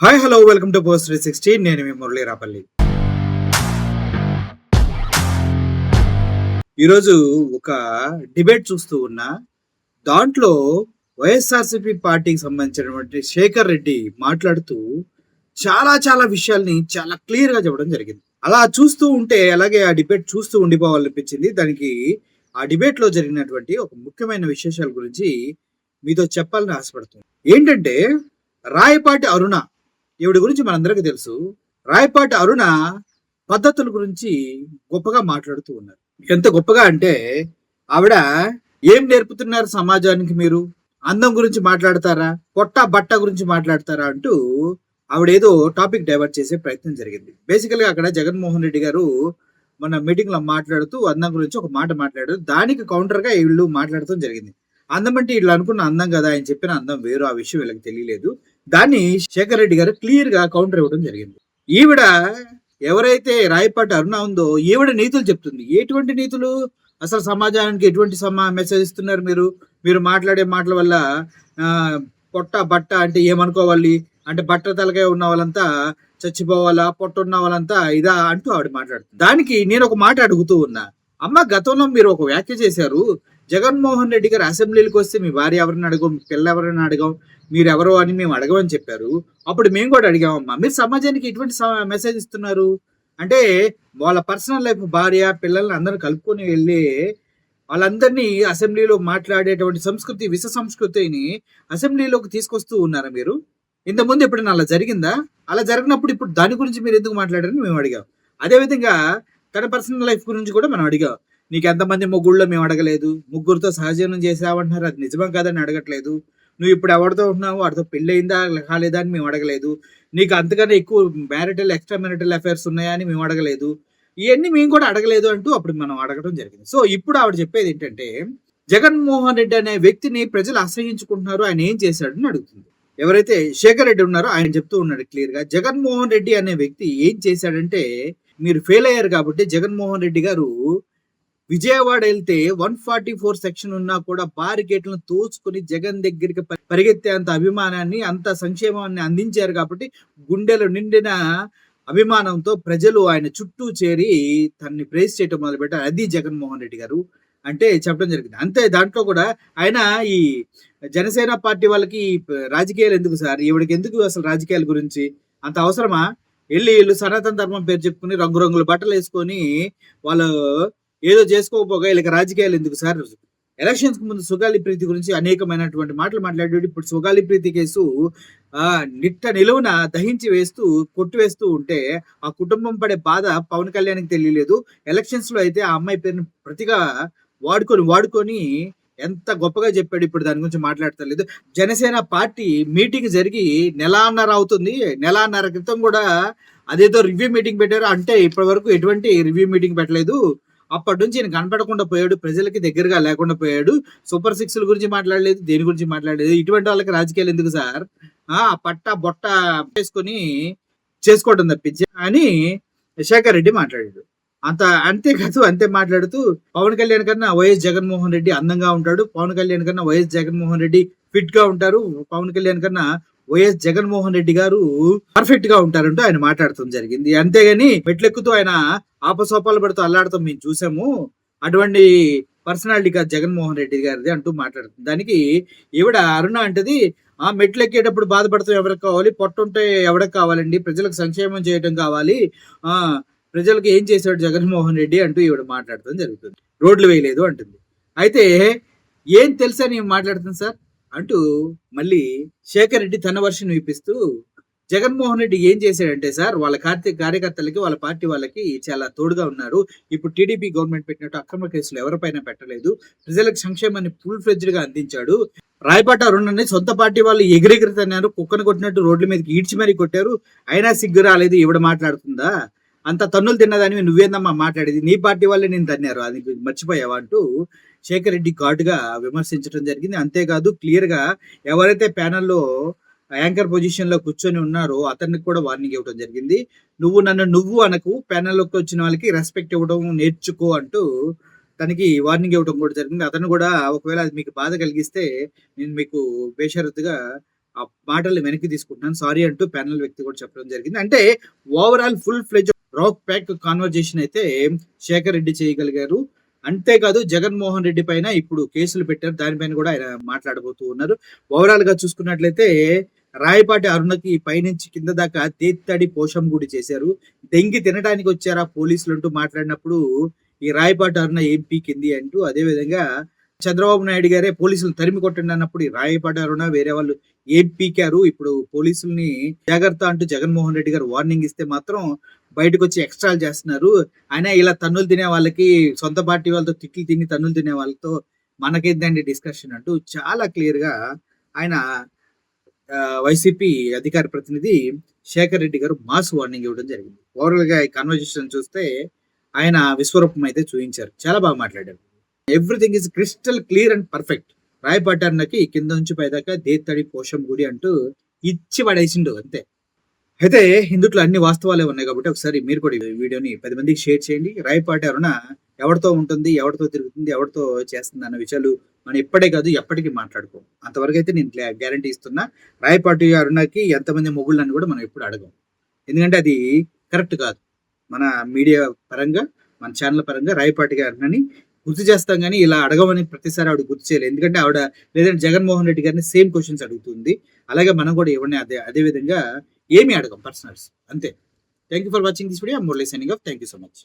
Hi hello welcome to post 360. నేను మీ మురళీ రాపల్లి. ఈరోజు ఒక డిబేట్ చూస్తూ ఉన్నా. దాంట్లో వైఎస్ఆర్సీపీ పార్టీకి సంబంధించినటువంటి శేఖర్ రెడ్డి మాట్లాడుతూ చాలా చాలా విషయాల్ని చాలా క్లియర్ గా చెప్పడం జరిగింది. అలా చూస్తూ ఉంటే అలాగే ఆ డిబేట్ చూస్తూ ఉండిపోవాలనిపించింది. దానికి ఆ డిబేట్ లో జరిగినటువంటి ఒక ముఖ్యమైన విశేషాల గురించి మీతో చెప్పాలని ఆశపడుతుంది. ఏంటంటే రాయపాటి అరుణ, ఈవిడ గురించి మనందరికీ తెలుసు. రాయపాటి అరుణ పద్ధతుల గురించి గొప్పగా మాట్లాడుతూ ఉన్నారు. ఎంత గొప్పగా అంటే ఆవిడ ఏం నేర్పుతున్నారు సమాజానికి, మీరు అందం గురించి మాట్లాడతారా, పొట్ట బట్ట గురించి మాట్లాడతారా అంటూ ఆవిడ ఏదో టాపిక్ డైవర్ట్ చేసే ప్రయత్నం జరిగింది. బేసికల్ గా అక్కడ జగన్మోహన్ రెడ్డి గారు మన మీటింగ్ లో మాట్లాడుతూ అందం గురించి ఒక మాట మాట్లాడారు. దానికి కౌంటర్ గా వీళ్ళు మాట్లాడటం జరిగింది. అందం అంటే వీళ్ళు అనుకున్న అందం కదా, ఆయన చెప్పిన అందం వేరు, ఆ విషయం వీళ్ళకి తెలియలేదు. దాన్ని శేఖర్ రెడ్డి గారు క్లియర్ గా కౌంటర్ ఇవ్వడం జరిగింది. ఈవిడ ఎవరైతే రాయపాటి అరుణ ఉందో ఈవిడ నీతులు చెప్తుంది. ఎటువంటి నీతులు? అసలు సమాజానికి ఎటువంటి మెసేజ్ ఇస్తున్నారు మీరు? మీరు మాట్లాడే మాటల వల్ల పొట్ట బట్ట అంటే ఏమనుకోవాలి, అంటే బట్ట తలకాయ ఉన్న వాళ్ళంతా చచ్చిపోవాలా, పొట్ట ఉన్న వాళ్ళంతా ఇదా అంటూ ఆవిడ మాట్లాడుతుంది. దానికి నేను ఒక మాట అడుగుతూ ఉన్నా. అమ్మ, గతంలో మీరు ఒక వ్యాఖ్య చేశారు, జగన్మోహన్ రెడ్డి గారు అసెంబ్లీకి వస్తే మీ భార్య ఎవరిని అడగం, మీ పిల్ల ఎవరిని అడగం, మీరు ఎవరో అని మేము అడగమని చెప్పారు. అప్పుడు మేము కూడా అడిగామమ్మా. మీరు సమాజానికి ఎటువంటి మెసేజ్ ఇస్తున్నారు అంటే, వాళ్ళ పర్సనల్ లైఫ్, భార్య పిల్లల్ని అందరూ కలుపుకొని వెళ్ళి వాళ్ళందరినీ అసెంబ్లీలో మాట్లాడేటువంటి సంస్కృతి, విష సంస్కృతిని అసెంబ్లీలోకి తీసుకొస్తూ ఉన్నారా మీరు? ఇంతకుముందు ఎప్పుడైనా అలా జరిగిందా? అలా జరిగినప్పుడు ఇప్పుడు దాని గురించి మీరు ఎందుకు మాట్లాడారని మేము అడిగాం. అదేవిధంగా తన పర్సనల్ లైఫ్ గురించి కూడా మనం అడిగాం. నీకు ఎంతమంది మొగుళ్ళో మేము అడగలేదు, ముగ్గురితో సహజీవనం చేసావంటున్నారు, అది నిజమా కాదని అడగట్లేదు. నువ్వు ఇప్పుడు ఎవరితో ఉంటున్నావు, వాడితో పెళ్ళి అయిందా కాలేదా అని మేము అడగలేదు. నీకు అంతకన్నా ఎక్కువ ఎక్స్ట్రా మ్యారిటల్ అఫైర్స్ ఉన్నాయా అని మేము అడగలేదు. ఇవన్నీ మేము కూడా అడగలేదు అంటూ అప్పుడు మనం అడగడం జరిగింది. సో ఇప్పుడు ఆవిడ చెప్పేది ఏంటంటే, జగన్మోహన్ రెడ్డి అనే వ్యక్తిని ప్రజలు అసహించుకుంటున్నారు, ఆయన ఏం చేశాడని అడుగుతుంది. ఎవరైతే శేఖర్ రెడ్డి ఉన్నారో ఆయన చెప్తూ ఉన్నాడు క్లియర్ గా, జగన్మోహన్ రెడ్డి అనే వ్యక్తి ఏం చేశాడంటే, మీరు ఫెయిల్ అయ్యారు కాబట్టి జగన్మోహన్ రెడ్డి గారు విజయవాడ వెళ్తే 144 సెక్షన్ ఉన్నా కూడా బారికేట్లను తోచుకుని జగన్ దగ్గరికి పరిగెత్తేంత అభిమానాన్ని, అంత సంక్షేమాన్ని అందించారు కాబట్టి గుండెలు నిండిన అభిమానంతో ప్రజలు ఆయన చుట్టూ చేరి తనని ప్రేస్ చేయటం మొదలుపెట్టారు. అది జగన్మోహన్ రెడ్డి గారు అంటే చెప్పడం జరిగింది. అంతే, దాంట్లో కూడా ఆయన ఈ జనసేన పార్టీ వాళ్ళకి రాజకీయాలు ఎందుకు సార్, ఈవిడికి ఎందుకు అసలు రాజకీయాల గురించి అంత అవసరమా? వీళ్ళు సనాతన ధర్మం పేరు చెప్పుకుని రంగురంగుల బట్టలు వేసుకొని వాళ్ళు ఏదో చేసుకోకపోగా వీళ్ళకి రాజకీయాలు ఎందుకు సార్? ఎలక్షన్స్ కు ముందు సుగాలి ప్రీతి గురించి అనేకమైనటువంటి మాటలు మాట్లాడాడు. ఇప్పుడు సుగాలి ప్రీతి కేసు నిట్ట నిలువున దహించి వేస్తూ కొట్టివేస్తూ ఉంటే ఆ కుటుంబం పడే బాధ పవన్ కళ్యాణ్కి తెలియలేదు. ఎలక్షన్స్ లో అయితే ఆ అమ్మాయి పేరుని ప్రతిగా వాడుకొని ఎంత గొప్పగా చెప్పాడు. ఇప్పుడు దాని గురించి మాట్లాడతలేదు. జనసేన పార్టీ మీటింగ్ జరిగి నెలన్నర అవుతుంది. నెలన్నర క్రితం కూడా అదేదో రివ్యూ మీటింగ్ పెట్టారు. అంటే ఇప్పటి వరకు ఎటువంటి రివ్యూ మీటింగ్ పెట్టలేదు. అప్పటి నుంచి ఈయన కనపడకుండా పోయాడు, ప్రజలకి దగ్గరగా లేకుండా పోయాడు. సూపర్ సిక్స్ గురించి మాట్లాడలేదు, దేని గురించి మాట్లాడలేదు. ఇటువంటి వాళ్ళకి రాజకీయాలు ఎందుకు సార్? పట్ట బొట్ట వేసుకొని చేసుకోవడం తప్పించి అని శేఖర్ రెడ్డి మాట్లాడాడు. అంతేకాదు, అంతే మాట్లాడుతూ పవన్ కళ్యాణ్ కన్నా వైఎస్ జగన్మోహన్ రెడ్డి అందంగా ఉంటాడు, పవన్ కళ్యాణ్ కన్నా వైఎస్ జగన్మోహన్ రెడ్డి ఫిట్ గా ఉంటారు, పవన్ కళ్యాణ్ కన్నా వైఎస్ జగన్మోహన్ రెడ్డి గారు పర్ఫెక్ట్ గా ఉంటారంటూ ఆయన మాట్లాడటం జరిగింది. అంతేగాని మెట్లెక్కుతూ ఆయన ఆపసోపాలు పడుతూ అల్లాడతాం మేము చూసాము, అటువంటి పర్సనాలిటీ కాదు జగన్మోహన్ రెడ్డి గారిది అంటూ మాట్లాడుతుంది. దానికి ఈవిడ అరుణ అంటది, ఆ మెట్లు ఎక్కేటప్పుడు బాధపడతాం ఎవరికి కావాలి, పొట్టుంటే ఎవరికి కావాలండి, ప్రజలకు సంక్షేమం చేయడం కావాలి, ప్రజలకు ఏం చేశాడు జగన్మోహన్ రెడ్డి అంటూ ఈవిడ మాట్లాడటం జరుగుతుంది. రోడ్లు వేయలేదు అంటుంది. అయితే ఏం తెలుసా నేను మాట్లాడుతుంది సార్ అంటూ మళ్ళీ శేఖర్ రెడ్డి తన వర్షన్ వినిపిస్తూ, జగన్మోహన్ రెడ్డి ఏం చేశాడంటే సార్, వాళ్ళ కార్యకర్తలకి వాళ్ళ పార్టీ వాళ్ళకి చాలా తోడుగా ఉన్నారు. ఇప్పుడు టీడీపీ గవర్నమెంట్ పెట్టినట్టు అక్రమ కేసులు ఎవరిపైన పెట్టలేదు, ప్రజలకు సంక్షేమాన్ని ఫుల్ ఫ్లెడ్జ్డ్ గా అందించాడు. రాయపాటి అరుణని సొంత పార్టీ వాళ్ళు ఎగిరెగిరితన్నారు, కుక్కను కొట్టినట్టు రోడ్ల మీదకి ఈడ్చి మరీ కొట్టారు, అయినా సిగ్గు రాలేదు. ఈవిడ మాట్లాడుతుందా? అంత తన్నులు తిన్నదానివి నువ్వేందమ్మా మాట్లాడేది, నీ పార్టీ వాళ్ళే నేను తన్నారు, అది మర్చిపోయావా అంటూ శేఖర్ రెడ్డి ఘాటుగా విమర్శించడం జరిగింది. అంతేకాదు క్లియర్ గా ఎవరైతే ప్యానెల్లో యాంకర్ పొజిషన్ లో కూర్చొని ఉన్నారో అతనికి కూడా వార్నింగ్ ఇవ్వడం జరిగింది. నువ్వు అనకు, ప్యానెల్లోకి వచ్చిన వాళ్ళకి రెస్పెక్ట్ ఇవ్వడం నేర్చుకో అంటూ తనకి వార్నింగ్ ఇవ్వడం కూడా జరిగింది. అతను కూడా ఒకవేళ అది మీకు బాధ కలిగిస్తే నేను మీకు బేషరతుగా ఆ మాటల్ని వెనక్కి తీసుకుంటున్నాను. సారీ అంటూ ప్యానెల్ వ్యక్తి కూడా చెప్పడం జరిగింది. అంటే overall full fledged rock pack conversation అయితే శేఖర్ రెడ్డి చేయగలిగారు. అంతేకాదు జగన్మోహన్ రెడ్డి పైన ఇప్పుడు కేసులు పెట్టారు. దానిపైన కూడా ఆయన మాట్లాడబోతూ ఉన్నారు. ఓవరాల్ గా చూసుకున్నట్లయితే రాయపాటి అరుణకి పైనుంచి కింద దాకా తేత్తడి పోషం గుడి చేశారు. దెంగి తినడానికి వచ్చారా పోలీసులు అంటూ మాట్లాడినప్పుడు ఈ రాయపాటి అరుణ ఏం పీకింది అంటూ, అదే విధంగా చంద్రబాబు నాయుడు గారే పోలీసులు తరిమి కొట్టండి అన్నప్పుడు ఈ రాయపాటి అరుణ వేరే వాళ్ళు ఏం పీకారు, ఇప్పుడు పోలీసుల్ని జాగ్రత్త అంటూ జగన్మోహన్ రెడ్డి గారు వార్నింగ్ ఇస్తే మాత్రం బయటకు వచ్చి ఎక్స్ట్రాలు చేస్తున్నారు. అయినా ఇలా తన్నులు తినే వాళ్ళకి, సొంత పార్టీ వాళ్ళతో తిట్లు తిని తన్నులు తినే వాళ్ళతో మనకేందండి డిస్కషన్ అంటూ చాలా క్లియర్ గా ఆయన వైసీపీ అధికార ప్రతినిధి శేఖర్ రెడ్డి గారు మాస్ వార్నింగ్ ఇవ్వడం జరిగింది. ఓవరాల్ గా ఈ కన్వర్జేషన్ చూస్తే ఆయన విశ్వరూపం అయితే చూపించారు. చాలా బాగా మాట్లాడారు. Everything is crystal clear and perfect. Rayapati అన్నకి కింద నుంచి పైదాకా దేత్తడి పోషం గుడి అంటూ ఇచ్చి పడేసిండు అంతే. అయితే ఇందుట్లో అన్ని వాస్తవాలే ఉన్నాయి కాబట్టి ఒకసారి మీరు కూడా ఈ వీడియోని 10 మందికి షేర్ చేయండి. రాయపాటి అరుణ ఎవరితో ఉంటుంది, ఎవరితో తిరుగుతుంది, ఎవరితో చేస్తుంది అన్న విషయాలు మనం ఇప్పుడే కాదు ఎప్పటికీ మాట్లాడుకోం. అంతవరకు అయితే నేను గ్యారంటీ ఇస్తున్నా. రాయపాటి అరుణకి ఎంతమంది మొగుళ్ళని కూడా మనం ఎప్పుడు అడగం. ఎందుకంటే అది కరెక్ట్ కాదు. మన మీడియా పరంగా, మన ఛానల్ పరంగా రాయపాటి అరుణని గుర్తు చేస్తాం కానీ ఇలా అడగమని ప్రతిసారి ఆవిడ గుర్తు చేయలేదు. ఎందుకంటే ఆవిడ లేదంటే జగన్మోహన్ రెడ్డి గారిని సేమ్ క్వశ్చన్స్ అడుగుతుంది. అలాగే మనం కూడా ఎవరిని అదే విధంగా ఏమి అడగం పర్సనల్స్ అంతే. Thank you for watching this video. I am Murali signing off. Thank you so much.